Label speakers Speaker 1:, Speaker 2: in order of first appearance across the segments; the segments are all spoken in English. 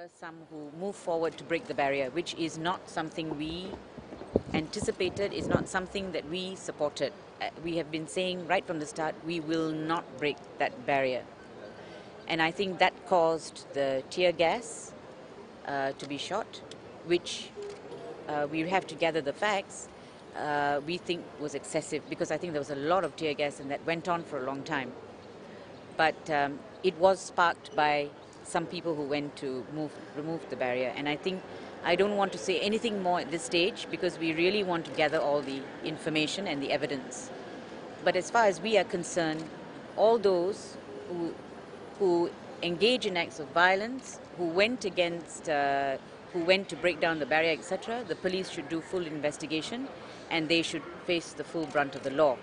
Speaker 1: were some who moved forward to break the barrier, which is not something we anticipated, is not something that we supported. We have been saying right from the start, we will not break that barrier. And I think that caused the tear gas to be shot, which we have to gather the facts, we think was excessive, because I think there was a lot of tear gas and that went on for a long time. But it was sparked by some people who went to remove the barrier. And I think I don't want to say anything more at this stage, because we really want to gather all the information and the evidence. But as far as we are concerned, all those who engage in acts of violence, who went to break down the barrier, etc., the police should do full investigation and they should face the full brunt of the law.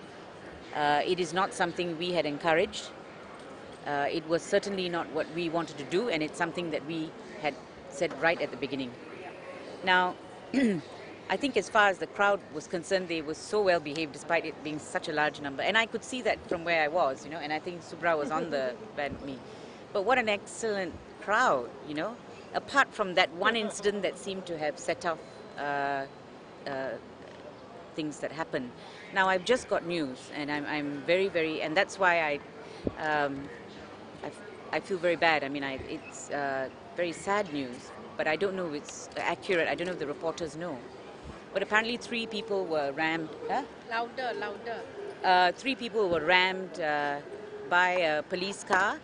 Speaker 1: It is not something we had encouraged. It was certainly not what we wanted to do, and it's something that we had said right at the beginning. Now, I think as far as the crowd was concerned, they were so well behaved despite it being such a large number. And I could see that from where I was, and I think Subra was on the band with me. But what an excellent crowd, apart from that one incident that seemed to have set off things that happened. Now, I've just got news, and I'm very, very, and that's why I feel very bad. I mean, it's very sad news, but I don't know if it's accurate. I don't know if the reporters know. But apparently 3 people were rammed. Huh?
Speaker 2: Louder.
Speaker 1: 3 people were rammed by a police car,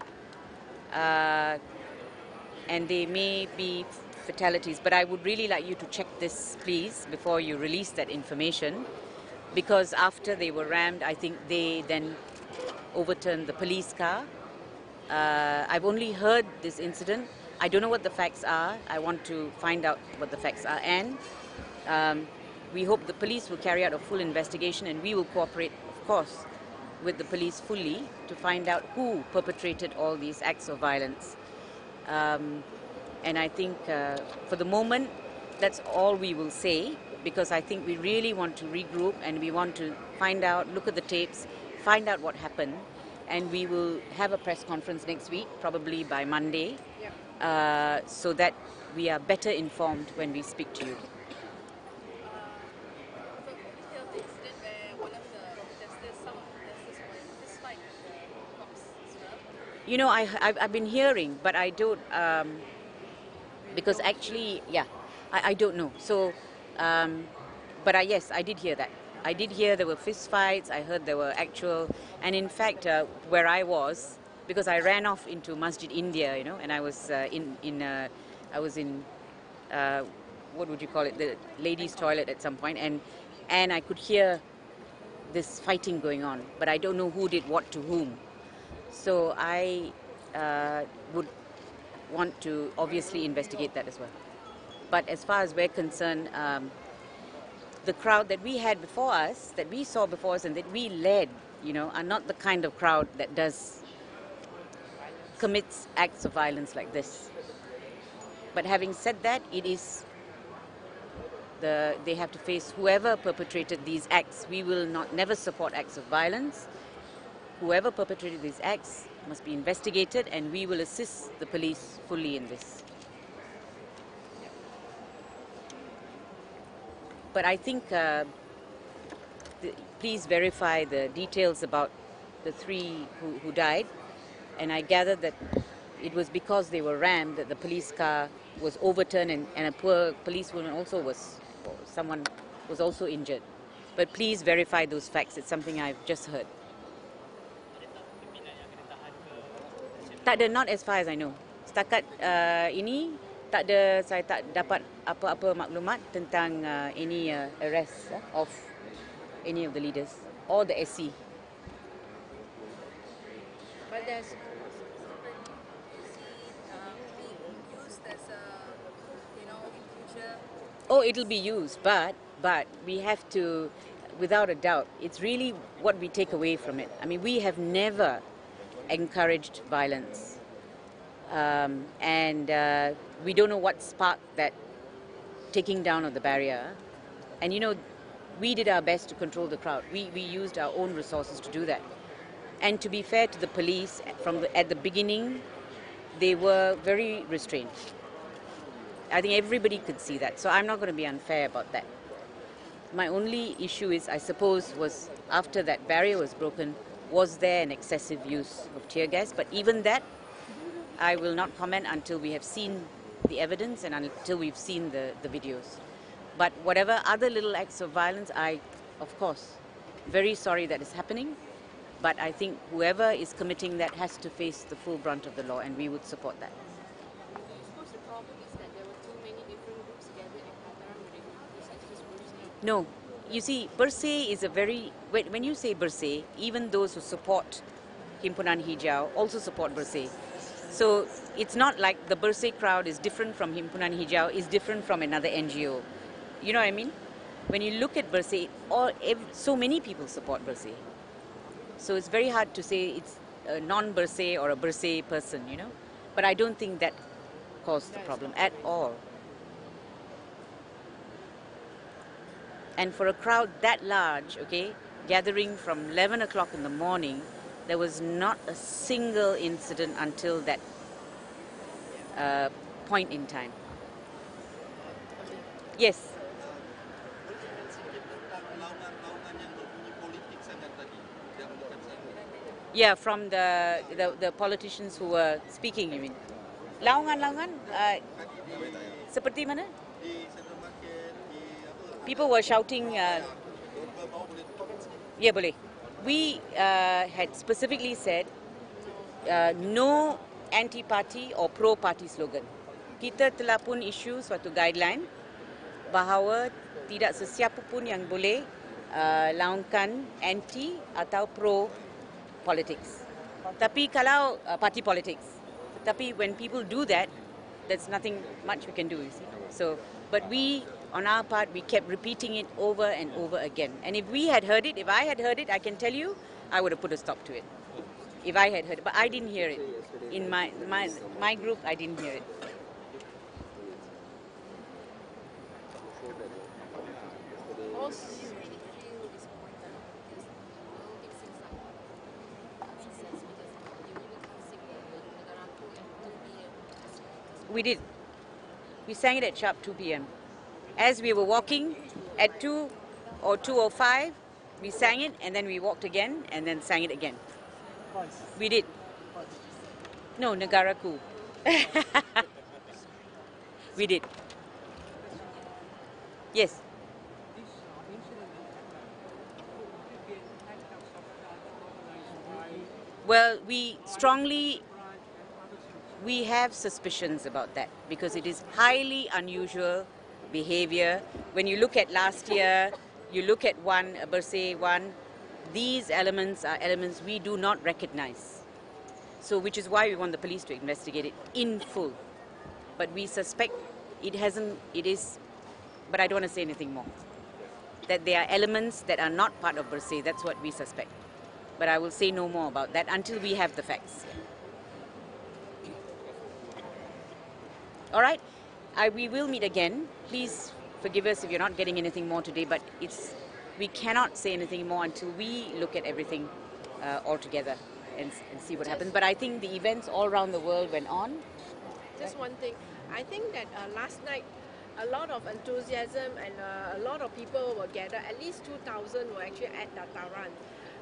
Speaker 1: and they may be fatalities. But I would really like you to check this, please, before you release that information, because after they were rammed, I think they then overturned the police car. I've only heard this incident. I don't know what the facts are. I want to find out what the facts are. And we hope the police will carry out a full investigation, and we will cooperate, of course, with the police fully to find out who perpetrated all these acts of violence. And I think for the moment, that's all we will say, because I think we really want to regroup and we want to find out, look at the tapes, find out what happened. And we will have a press conference next week, probably by Monday, so that we are better informed when we speak to you. I've been hearing, but I don't, because actually, I don't know. So, but yes, I did hear that. I did hear there were fist fights. I heard there were actual, and in fact, where I was, because I ran off into Masjid India, and I was I was in what would you call it, the ladies' toilet at some point, and I could hear this fighting going on, but I don't know who did what to whom. So I would want to obviously investigate that as well. But as far as we're concerned, the crowd that we had before us, that we saw before us and that we led, are not the kind of crowd that commits acts of violence like this. But having said that, it is they have to face whoever perpetrated these acts. We will never support acts of violence. Whoever perpetrated these acts must be investigated, and we will assist the police fully in this. But I think please verify the details about the 3 who died. And I gathered that it was because they were rammed that the police car was overturned, and a poor policewoman someone was also injured. But please verify those facts. It's something I've just heard. Tak ada, not as far as I know. Setakat ini, saya tak dapat apa-apa maklumat tentang any arrest of any of the leaders or the SC.
Speaker 2: But there's used as a, in future.
Speaker 1: Oh, it'll be used, but we have to, without a doubt, it's really what we take away from it. I mean, we have never encouraged violence. And we don't know what sparked that taking down of the barrier. And we did our best to control the crowd. We used our own resources to do that. And to be fair to the police, at the beginning, they were very restrained. I think everybody could see that. So I'm not going to be unfair about that. My only issue is, I suppose, was after that barrier was broken, was there an excessive use of tear gas? But even that, I will not comment until we have seen the evidence and until we've seen the videos. But whatever other little acts of violence, I, of course, very sorry that is happening. But I think whoever is committing that has to face the full brunt of the law, and we would support that.
Speaker 2: I suppose the problem is that there were too many different groups gathered at Kataran already. Besides just Bersih.
Speaker 1: No. You see, Bersih is a very... When you say Bersih, even those who support Himpunan Hijau also support Bersih. So it's not like the Bersih crowd is different from Himpunan Hijau, is different from another NGO. You know what I mean? When you look at Bersih, so many people support Bersih. So it's very hard to say it's a non-Bersih or a Bersih person, you know. But I don't think that caused the problem at all. And for a crowd that large, okay, gathering from 11 o'clock in the morning, there was not a single incident until that point in time. Yes. Yeah, from the politicians who were speaking, you mean? Laungan, seperti mana? People were shouting, yeah, boleh. We had specifically said no anti-party or pro-party slogan. Kita telah pun issue suatu guideline bahawa tidak sesiapa pun yang boleh laungkan anti atau pro politics. Tapi kalau party politics. Tapi when people do that, there's nothing much we can do, you see. So, but we, on our part, we kept repeating it over and over again. And if we had heard it, if I had heard it, I can tell you, I would have put a stop to it. If I had heard it, but I didn't hear it. In my group, I didn't hear it. We did. We sang it at sharp 2 p.m. As we were walking at 2 or 2:05, we sang it and then we walked again and then sang it again. We did. No, Negaraku. We did. Yes. Well, we have suspicions about that because it is highly unusual behavior. When you look at last year, you look at Bersih one, these elements are elements we do not recognize. So, which is why we want the police to investigate it in full. But we suspect it is, but I don't want to say anything more. That there are elements that are not part of Bersih, that's what we suspect. But I will say no more about that until we have the facts. All right, we will meet again. Please forgive us if you're not getting anything more today, but we cannot say anything more until we look at everything all together and see what happens. But I think the events all around the world went on.
Speaker 3: Just one thing, I think that last night a lot of enthusiasm and a lot of people were gathered. At least 2,000 were actually at Dataran.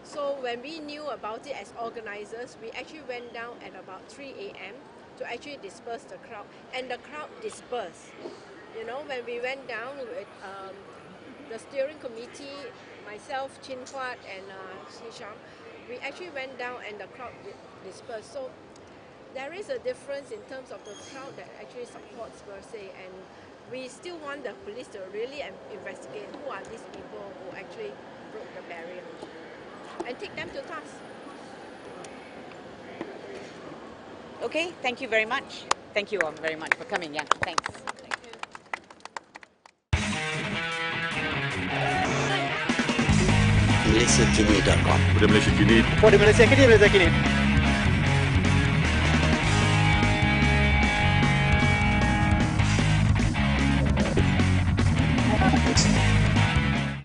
Speaker 3: So when we knew about it as organizers, we actually went down at about 3 a.m. to actually disperse the crowd, and the crowd dispersed. You know, when we went down with the steering committee, myself, Chin Huat and Hisham, we actually went down and the crowd dispersed. So there is a difference in terms of the crowd that actually supports Bersih, and we still want the police to really investigate who are these people who actually broke the barrier and take them to task.
Speaker 1: Okay, thank you very much. Thank you all very much for coming. Yeah, thanks.
Speaker 3: Thank you.
Speaker 4: MalaysiaKini.com.
Speaker 5: For the Malaysia Kini, Malaysia Kini.